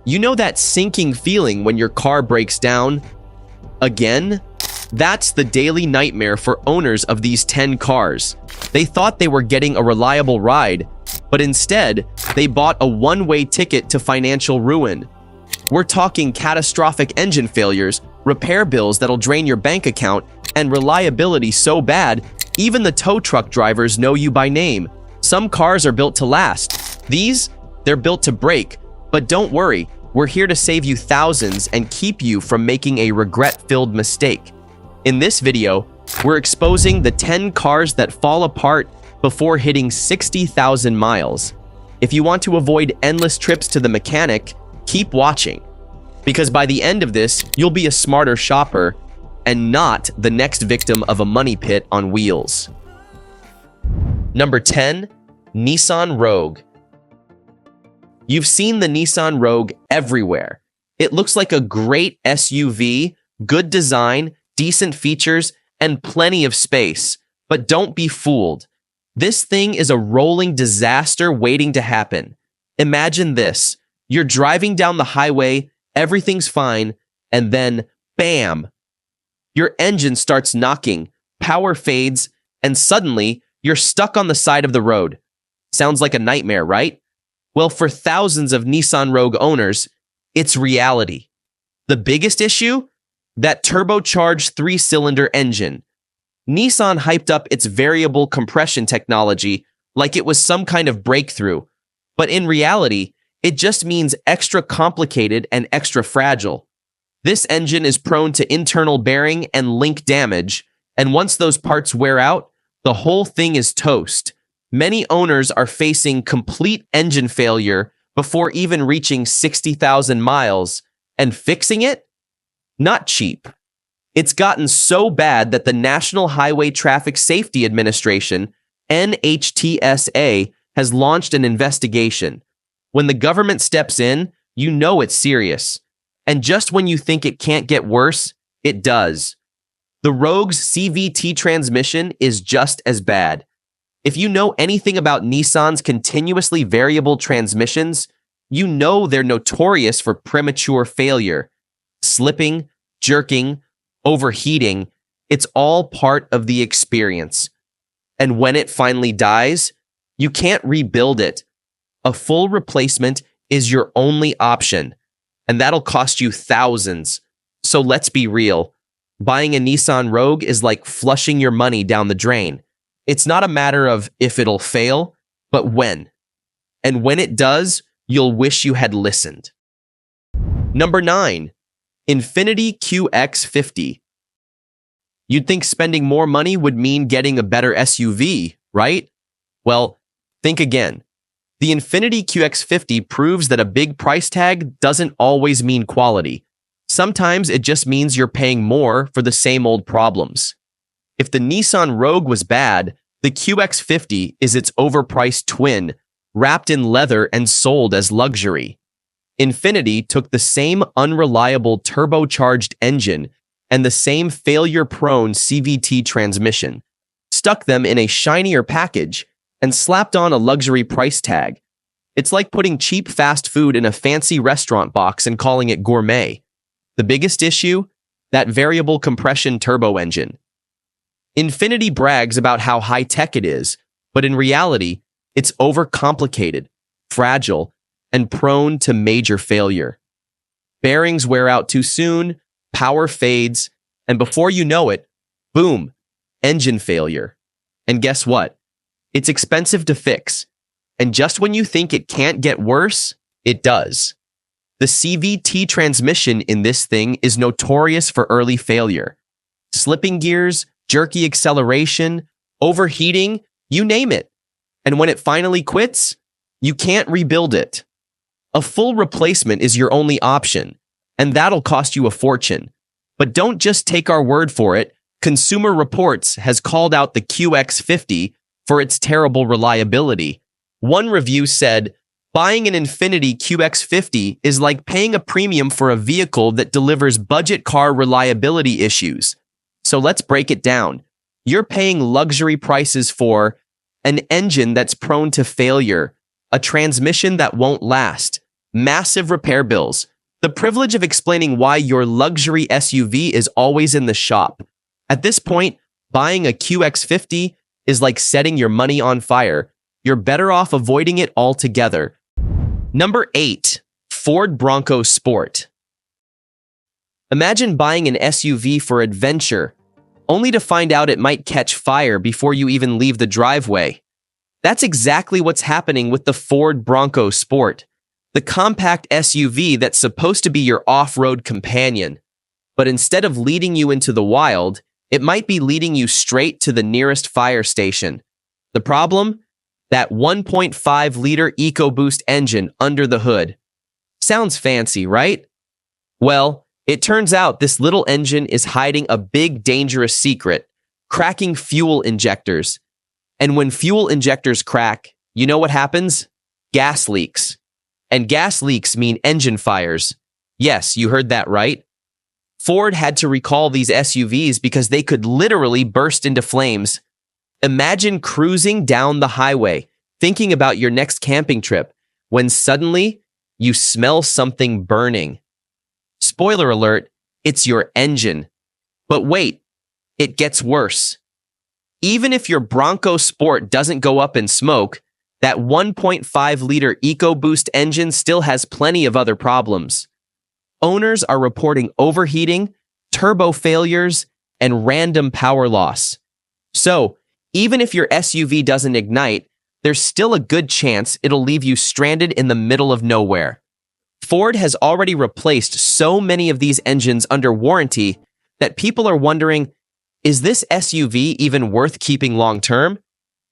You know that sinking feeling when your car breaks down? Again? That's the daily nightmare for owners of these 10 cars. They thought they were getting a reliable ride, but instead, they bought a one-way ticket to financial ruin. We're talking catastrophic engine failures, repair bills that'll drain your bank account, and reliability so bad, even the tow truck drivers know you by name. Some cars are built to last. These, they're built to break. But don't worry, we're here to save you thousands and keep you from making a regret-filled mistake. In this video, we're exposing the 10 cars that fall apart before hitting 60,000 miles. If you want to avoid endless trips to the mechanic, keep watching. Because by the end of this, you'll be a smarter shopper and not the next victim of a money pit on wheels. Number 10, Nissan Rogue. You've seen the Nissan Rogue everywhere. It looks like a great SUV, good design, decent features, and plenty of space. But don't be fooled. This thing is a rolling disaster waiting to happen. Imagine this. You're driving down the highway, everything's fine, and then, bam! Your engine starts knocking, power fades, and suddenly, you're stuck on the side of the road. Sounds like a nightmare, right? Well, for thousands of Nissan Rogue owners, it's reality. The biggest issue? That turbocharged 3-cylinder engine. Nissan hyped up its variable compression technology like it was some kind of breakthrough, but in reality, it just means extra complicated and extra fragile. This engine is prone to internal bearing and link damage, and once those parts wear out, the whole thing is toast. Many owners are facing complete engine failure before even reaching 60,000 miles, and fixing it? Not cheap. It's gotten so bad that the National Highway Traffic Safety Administration, NHTSA, has launched an investigation. When the government steps in, you know it's serious. And just when you think it can't get worse, it does. The Rogue's CVT transmission is just as bad. If you know anything about Nissan's continuously variable transmissions, you know they're notorious for premature failure. Slipping, jerking, overheating, it's all part of the experience. And when it finally dies, you can't rebuild it. A full replacement is your only option, and that'll cost you thousands. So let's be real. Buying a Nissan Rogue is like flushing your money down the drain. It's not a matter of if it'll fail, but when. And when it does, you'll wish you had listened. Number 9, Infiniti QX50. You'd think spending more money would mean getting a better SUV, right? Well, think again. The Infiniti QX50 proves that a big price tag doesn't always mean quality. Sometimes it just means you're paying more for the same old problems. If the Nissan Rogue was bad, the QX50 is its overpriced twin, wrapped in leather and sold as luxury. Infiniti took the same unreliable turbocharged engine and the same failure-prone CVT transmission, stuck them in a shinier package, and slapped on a luxury price tag. It's like putting cheap fast food in a fancy restaurant box and calling it gourmet. The biggest issue? That variable compression turbo engine. Infiniti brags about how high-tech it is, but in reality, it's overcomplicated, fragile, and prone to major failure. Bearings wear out too soon, power fades, and before you know it, boom, engine failure. And guess what? It's expensive to fix, and just when you think it can't get worse, it does. The CVT transmission in this thing is notorious for early failure. Slipping gears, jerky acceleration, overheating, you name it. And when it finally quits, you can't rebuild it. A full replacement is your only option, and that'll cost you a fortune. But don't just take our word for it. Consumer Reports has called out the QX50 for its terrible reliability. One review said, buying an Infiniti QX50 is like paying a premium for a vehicle that delivers budget car reliability issues. So let's break it down. You're paying luxury prices for an engine that's prone to failure, a transmission that won't last, massive repair bills, the privilege of explaining why your luxury SUV is always in the shop. At this point, buying a QX50 is like setting your money on fire. You're better off avoiding it altogether. Number 8. Ford Bronco Sport. Imagine buying an SUV for adventure, only to find out it might catch fire before you even leave the driveway. That's exactly what's happening with the Ford Bronco Sport, the compact SUV that's supposed to be your off-road companion. But instead of leading you into the wild, it might be leading you straight to the nearest fire station. The problem? That 1.5-liter EcoBoost engine under the hood. Sounds fancy, right? Well, it turns out this little engine is hiding a big, dangerous secret, cracking fuel injectors. And when fuel injectors crack, you know what happens? Gas leaks. And gas leaks mean engine fires. Yes, you heard that right. Ford had to recall these SUVs because they could literally burst into flames. Imagine cruising down the highway, thinking about your next camping trip, when suddenly you smell something burning. Spoiler alert, it's your engine. But wait, it gets worse. Even if your Bronco Sport doesn't go up in smoke, that 1.5-liter EcoBoost engine still has plenty of other problems. Owners are reporting overheating, turbo failures, and random power loss. So, even if your SUV doesn't ignite, there's still a good chance it'll leave you stranded in the middle of nowhere. Ford has already replaced so many of these engines under warranty that people are wondering, is this SUV even worth keeping long-term?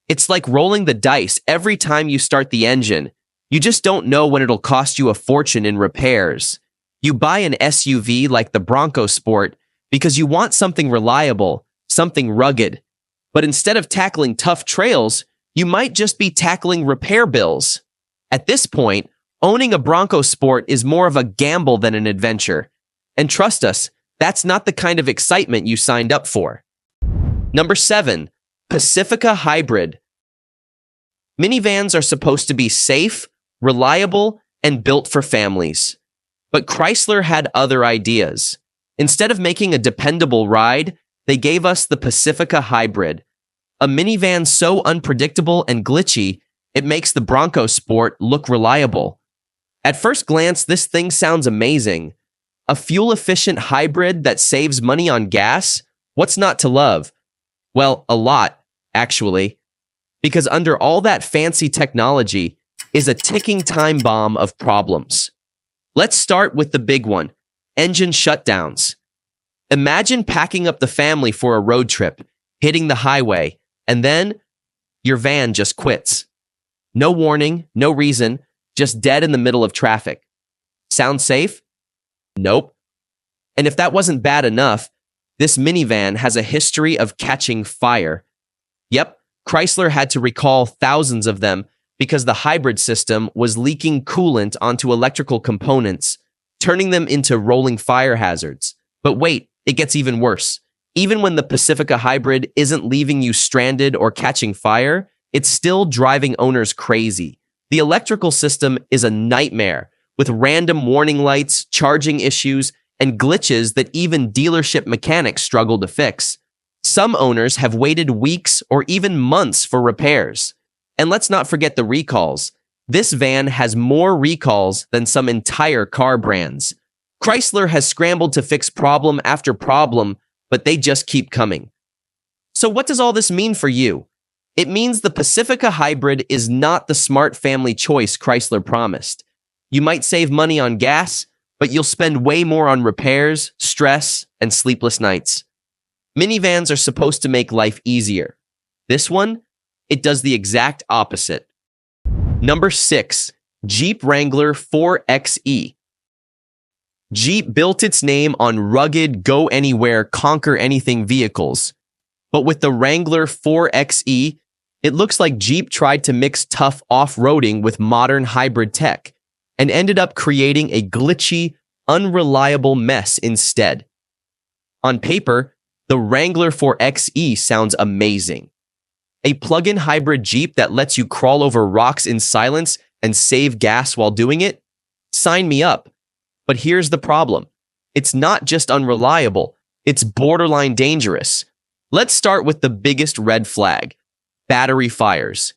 It's like rolling the dice every time you start the engine. You just don't know when it'll cost you a fortune in repairs. You buy an SUV like the Bronco Sport because you want something reliable, something rugged. But instead of tackling tough trails, you might just be tackling repair bills. At this point, owning a Bronco Sport is more of a gamble than an adventure. And trust us, that's not the kind of excitement you signed up for. Number 7. Pacifica Hybrid. Minivans are supposed to be safe, reliable, and built for families. But Chrysler had other ideas. Instead of making a dependable ride, they gave us the Pacifica Hybrid, a minivan so unpredictable and glitchy, it makes the Bronco Sport look reliable. At first glance, this thing sounds amazing. A fuel-efficient hybrid that saves money on gas? What's not to love? Well, a lot, actually. Because under all that fancy technology is a ticking time bomb of problems. Let's start with the big one, engine shutdowns. Imagine packing up the family for a road trip, hitting the highway, and then your van just quits. No warning, no reason, just dead in the middle of traffic. Sound safe? Nope. And if that wasn't bad enough, this minivan has a history of catching fire. Yep, Chrysler had to recall thousands of them because the hybrid system was leaking coolant onto electrical components, turning them into rolling fire hazards. But wait, it gets even worse. Even when the Pacifica Hybrid isn't leaving you stranded or catching fire, it's still driving owners crazy. The electrical system is a nightmare, with random warning lights, charging issues, and glitches that even dealership mechanics struggle to fix. Some owners have waited weeks or even months for repairs. And let's not forget the recalls. This van has more recalls than some entire car brands. Chrysler has scrambled to fix problem after problem, but they just keep coming. So what does all this mean for you? It means the Pacifica Hybrid is not the smart family choice Chrysler promised. You might save money on gas, but you'll spend way more on repairs, stress, and sleepless nights. Minivans are supposed to make life easier. This one, it does the exact opposite. Number 6, Jeep Wrangler 4xe. Jeep built its name on rugged, go-anywhere, conquer-anything vehicles. But with the Wrangler 4xe, it looks like Jeep tried to mix tough off-roading with modern hybrid tech and ended up creating a glitchy, unreliable mess instead. On paper, the Wrangler 4xe sounds amazing. A plug-in hybrid Jeep that lets you crawl over rocks in silence and save gas while doing it? Sign me up. But here's the problem. It's not just unreliable, it's borderline dangerous. Let's start with the biggest red flag: battery fires.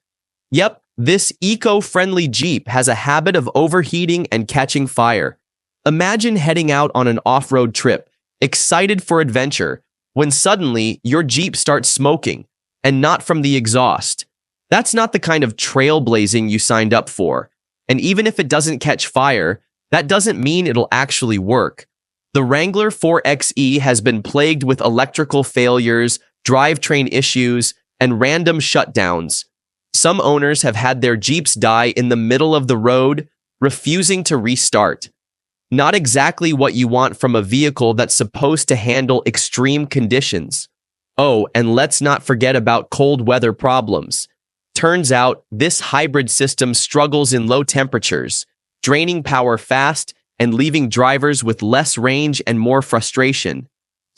Yep, this eco-friendly Jeep has a habit of overheating and catching fire. Imagine heading out on an off-road trip, excited for adventure, when suddenly your Jeep starts smoking, and not from the exhaust. That's not the kind of trailblazing you signed up for. And even if it doesn't catch fire, that doesn't mean it'll actually work. The Wrangler 4xe has been plagued with electrical failures, drivetrain issues, and random shutdowns. Some owners have had their Jeeps die in the middle of the road, refusing to restart. Not exactly what you want from a vehicle that's supposed to handle extreme conditions. Oh, and let's not forget about cold weather problems. Turns out, this hybrid system struggles in low temperatures, draining power fast and leaving drivers with less range and more frustration.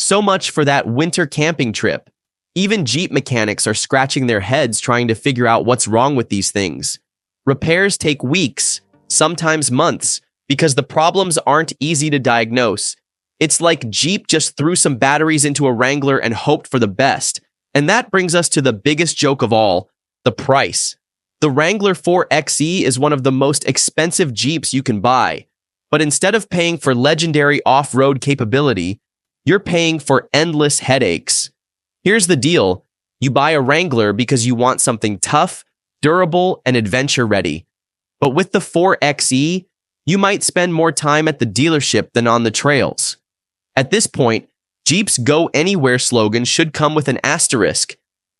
So much for that winter camping trip. Even Jeep mechanics are scratching their heads trying to figure out what's wrong with these things. Repairs take weeks, sometimes months, because the problems aren't easy to diagnose. It's like Jeep just threw some batteries into a Wrangler and hoped for the best. And that brings us to the biggest joke of all: the price. The Wrangler 4xe is one of the most expensive Jeeps you can buy. But instead of paying for legendary off-road capability, you're paying for endless headaches. Here's the deal: you buy a Wrangler because you want something tough, durable, and adventure-ready. But with the 4xe, you might spend more time at the dealership than on the trails. At this point, Jeep's Go Anywhere slogan should come with an asterisk,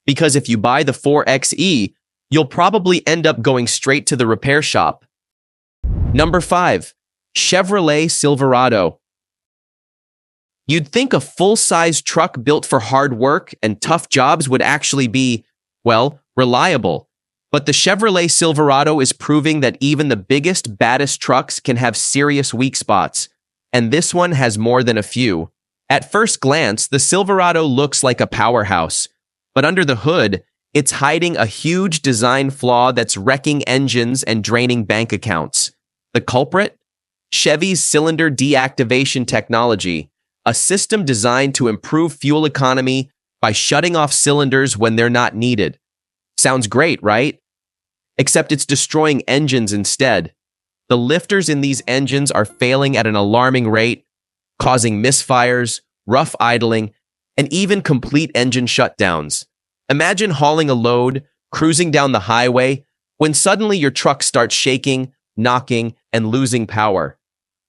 because if you buy the 4xe, you'll probably end up going straight to the repair shop. Number 5. Chevrolet Silverado. You'd think a full-size truck built for hard work and tough jobs would actually be, well, reliable. But the Chevrolet Silverado is proving that even the biggest, baddest trucks can have serious weak spots. And this one has more than a few. At first glance, the Silverado looks like a powerhouse. But under the hood, it's hiding a huge design flaw that's wrecking engines and draining bank accounts. The culprit? Chevy's cylinder deactivation technology, a system designed to improve fuel economy by shutting off cylinders when they're not needed. Sounds great, right? Except it's destroying engines instead. The lifters in these engines are failing at an alarming rate, causing misfires, rough idling, and even complete engine shutdowns. Imagine hauling a load, cruising down the highway, when suddenly your truck starts shaking, knocking, and losing power.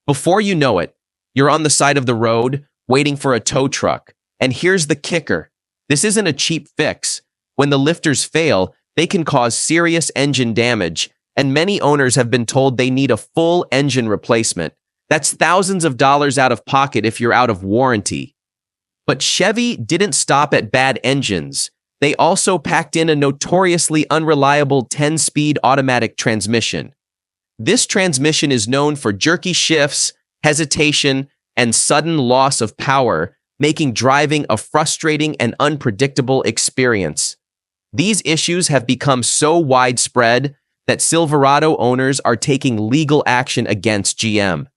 Before you know it, you're on the side of the road, waiting for a tow truck. And here's the kicker: this isn't a cheap fix. When the lifters fail, they can cause serious engine damage, and many owners have been told they need a full engine replacement. That's thousands of dollars out of pocket if you're out of warranty. But Chevy didn't stop at bad engines. They also packed in a notoriously unreliable 10-speed automatic transmission. This transmission is known for jerky shifts, hesitation, and sudden loss of power, making driving a frustrating and unpredictable experience. These issues have become so widespread that Silverado owners are taking legal action against GM.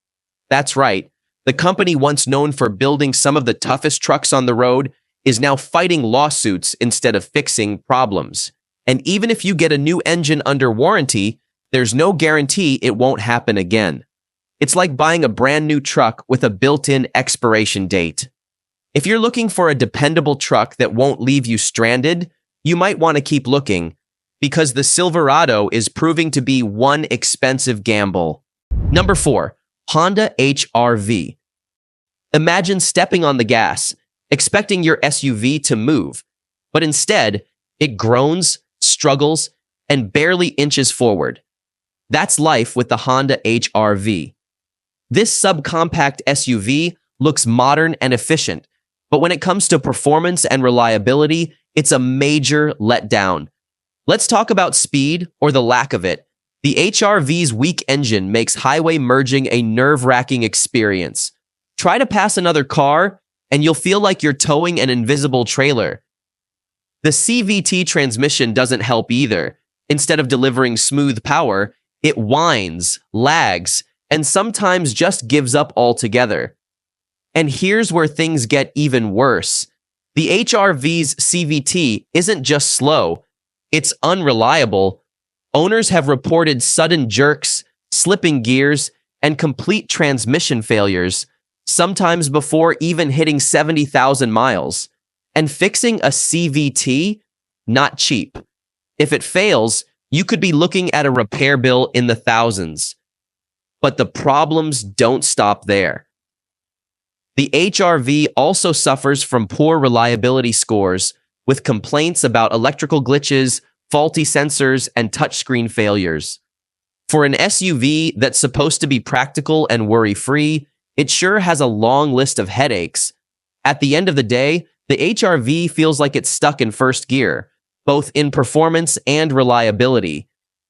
That's right, the company once known for building some of the toughest trucks on the road is now fighting lawsuits instead of fixing problems. And even if you get a new engine under warranty, there's no guarantee it won't happen again. It's like buying a brand new truck with a built-in expiration date. If you're looking for a dependable truck that won't leave you stranded, you might want to keep looking, because the Silverado is proving to be one expensive gamble. Number 4. Honda HR-V. Imagine stepping on the gas, expecting your SUV to move, but instead, it groans, struggles, and barely inches forward. That's life with the Honda HR-V. This subcompact SUV looks modern and efficient, but when it comes to performance and reliability, it's a major letdown. Let's talk about speed, or the lack of it. The HR-V's weak engine makes highway merging a nerve-wracking experience. Try to pass another car, and you'll feel like you're towing an invisible trailer. The CVT transmission doesn't help either. Instead of delivering smooth power, it whines, lags, and sometimes just gives up altogether. And here's where things get even worse. The HRV's CVT isn't just slow, it's unreliable. Owners have reported sudden jerks, slipping gears, and complete transmission failures, sometimes before even hitting 70,000 miles. And fixing a CVT? Not cheap. If it fails, you could be looking at a repair bill in the thousands. But the problems don't stop there. The HRV also suffers from poor reliability scores, with complaints about electrical glitches, faulty sensors, and touchscreen failures. For an SUV that's supposed to be practical and worry-free, it sure has a long list of headaches. At the end of the day, the HRV feels like it's stuck in first gear, both in performance and reliability.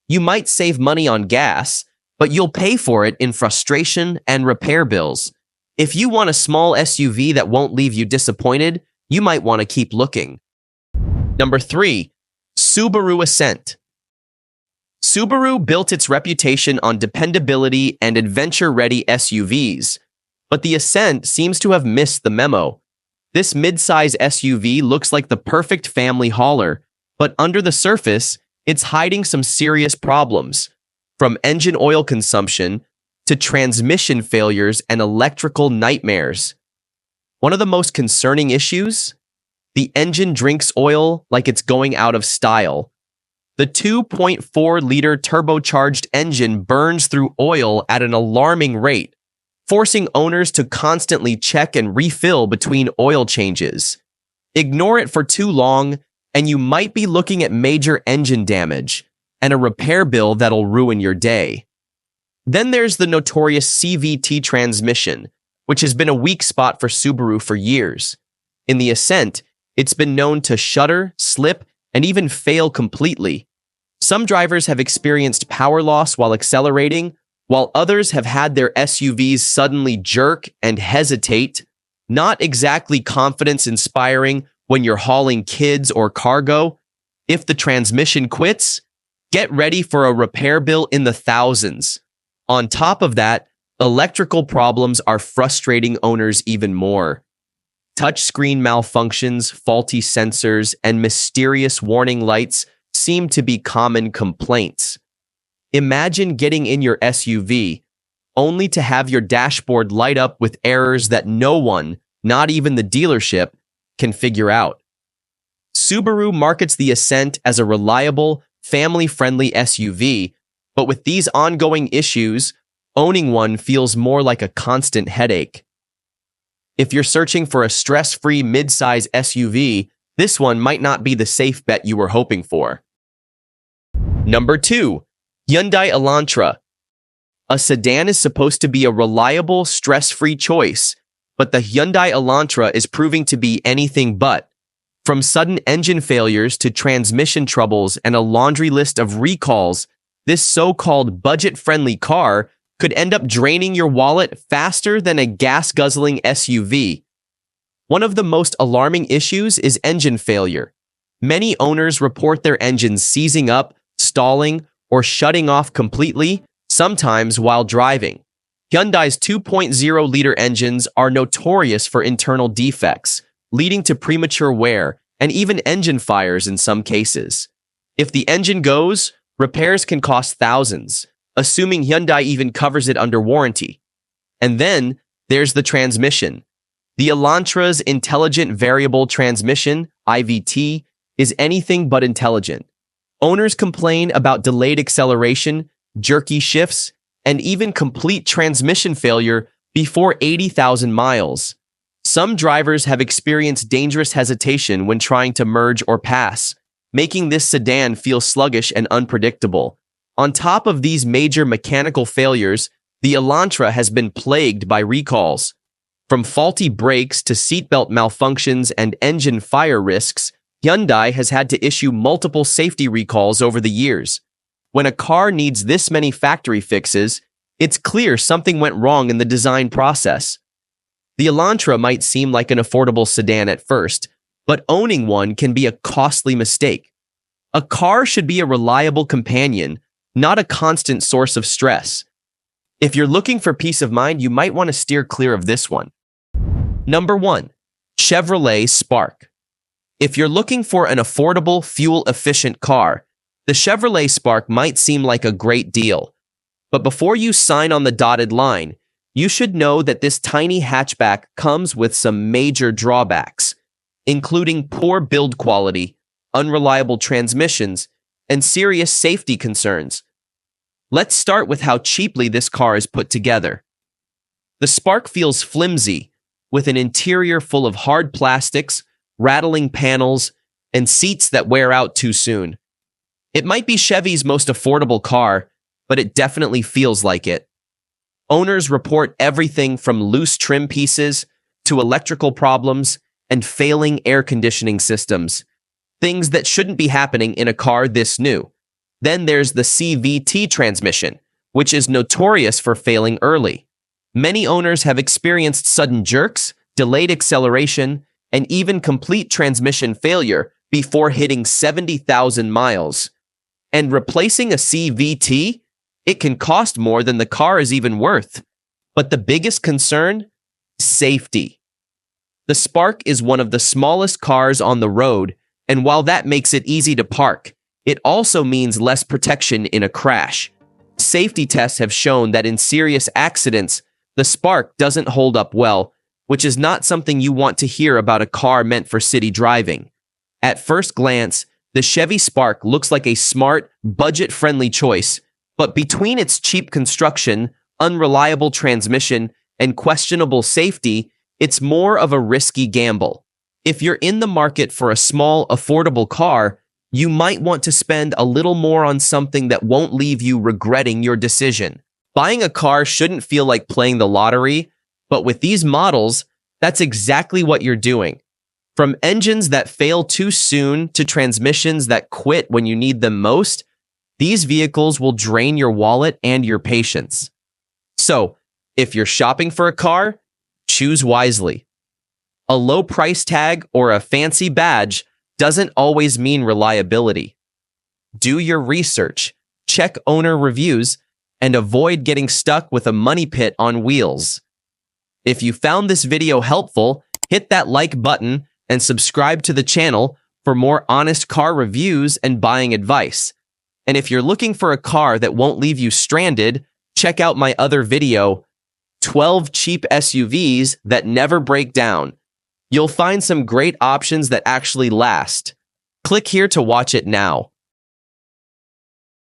You might save money on gas, but you'll pay for it in frustration and repair bills. If you want a small SUV that won't leave you disappointed, you might want to keep looking. Number 3. Subaru Ascent. Subaru built its reputation on dependability and adventure-ready SUVs, but the Ascent seems to have missed the memo. This mid-size SUV looks like the perfect family hauler, but under the surface, it's hiding some serious problems, from engine oil consumption to transmission failures and electrical nightmares. One of the most concerning issues? The engine drinks oil like it's going out of style. The 2.4-liter turbocharged engine burns through oil at an alarming rate, forcing owners to constantly check and refill between oil changes. Ignore it for too long, and you might be looking at major engine damage and a repair bill that'll ruin your day. Then there's the notorious CVT transmission, which has been a weak spot for Subaru for years. In the Ascent, it's been known to shudder, slip, and even fail completely. Some drivers have experienced power loss while accelerating, while others have had their SUVs suddenly jerk and hesitate. Not exactly confidence-inspiring when you're hauling kids or cargo. If the transmission quits, get ready for a repair bill in the thousands. On top of that, electrical problems are frustrating owners even more. Touchscreen malfunctions, faulty sensors, and mysterious warning lights seem to be common complaints. Imagine getting in your SUV, only to have your dashboard light up with errors that no one, not even the dealership, can figure out. Subaru markets the Ascent as a reliable, family-friendly SUV, but with these ongoing issues, owning one feels more like a constant headache. If you're searching for a stress-free mid-size SUV, this one might not be the safe bet you were hoping for. Number 2. Hyundai Elantra. A sedan is supposed to be a reliable, stress-free choice, but the Hyundai Elantra is proving to be anything but. From sudden engine failures to transmission troubles and a laundry list of recalls, this so-called budget-friendly car could end up draining your wallet faster than a gas-guzzling SUV. One of the most alarming issues is engine failure. Many owners report their engines seizing up, stalling, or shutting off completely, sometimes while driving. Hyundai's 2.0-liter engines are notorious for internal defects, leading to premature wear and even engine fires in some cases. If the engine goes, repairs can cost thousands, assuming Hyundai even covers it under warranty. And then there's the transmission. The Elantra's Intelligent Variable Transmission, IVT, is anything but intelligent. Owners complain about delayed acceleration, jerky shifts, and even complete transmission failure before 80,000 miles. Some drivers have experienced dangerous hesitation when trying to merge or pass, making this sedan feel sluggish and unpredictable. On top of these major mechanical failures, the Elantra has been plagued by recalls. From faulty brakes to seatbelt malfunctions and engine fire risks, Hyundai has had to issue multiple safety recalls over the years. When a car needs this many factory fixes, it's clear something went wrong in the design process. The Elantra might seem like an affordable sedan at first, but owning one can be a costly mistake. A car should be a reliable companion, not a constant source of stress. If you're looking for peace of mind, you might want to steer clear of this one. Number 1. Chevrolet Spark. If you're looking for an affordable, fuel-efficient car, the Chevrolet Spark might seem like a great deal. But before you sign on the dotted line, you should know that this tiny hatchback comes with some major drawbacks, including poor build quality, unreliable transmissions, and serious safety concerns. Let's start with how cheaply this car is put together. The Spark feels flimsy, with an interior full of hard plastics, rattling panels, and seats that wear out too soon. It might be Chevy's most affordable car, but it definitely feels like it. Owners report everything from loose trim pieces to electrical problems and failing air conditioning systems, things that shouldn't be happening in a car this new. Then there's the CVT transmission, which is notorious for failing early. Many owners have experienced sudden jerks, delayed acceleration, and even complete transmission failure before hitting 70,000 miles. And replacing a CVT, it can cost more than the car is even worth. But the biggest concern? Safety. The Spark is one of the smallest cars on the road, and while that makes it easy to park, it also means less protection in a crash. Safety tests have shown that in serious accidents, the Spark doesn't hold up well, which is not something you want to hear about a car meant for city driving. At first glance, the Chevy Spark looks like a smart, budget-friendly choice, but between its cheap construction, unreliable transmission, and questionable safety, it's more of a risky gamble. If you're in the market for a small, affordable car, you might want to spend a little more on something that won't leave you regretting your decision. Buying a car shouldn't feel like playing the lottery, but with these models, that's exactly what you're doing. From engines that fail too soon to transmissions that quit when you need them most, these vehicles will drain your wallet and your patience. So, if you're shopping for a car, choose wisely. A low price tag or a fancy badge doesn't always mean reliability. Do your research, check owner reviews, and avoid getting stuck with a money pit on wheels. If you found this video helpful, hit that like button and subscribe to the channel for more honest car reviews and buying advice. And if you're looking for a car that won't leave you stranded, check out my other video, 12 cheap SUVs that never break down. You'll find some great options that actually last. Click here to watch it now.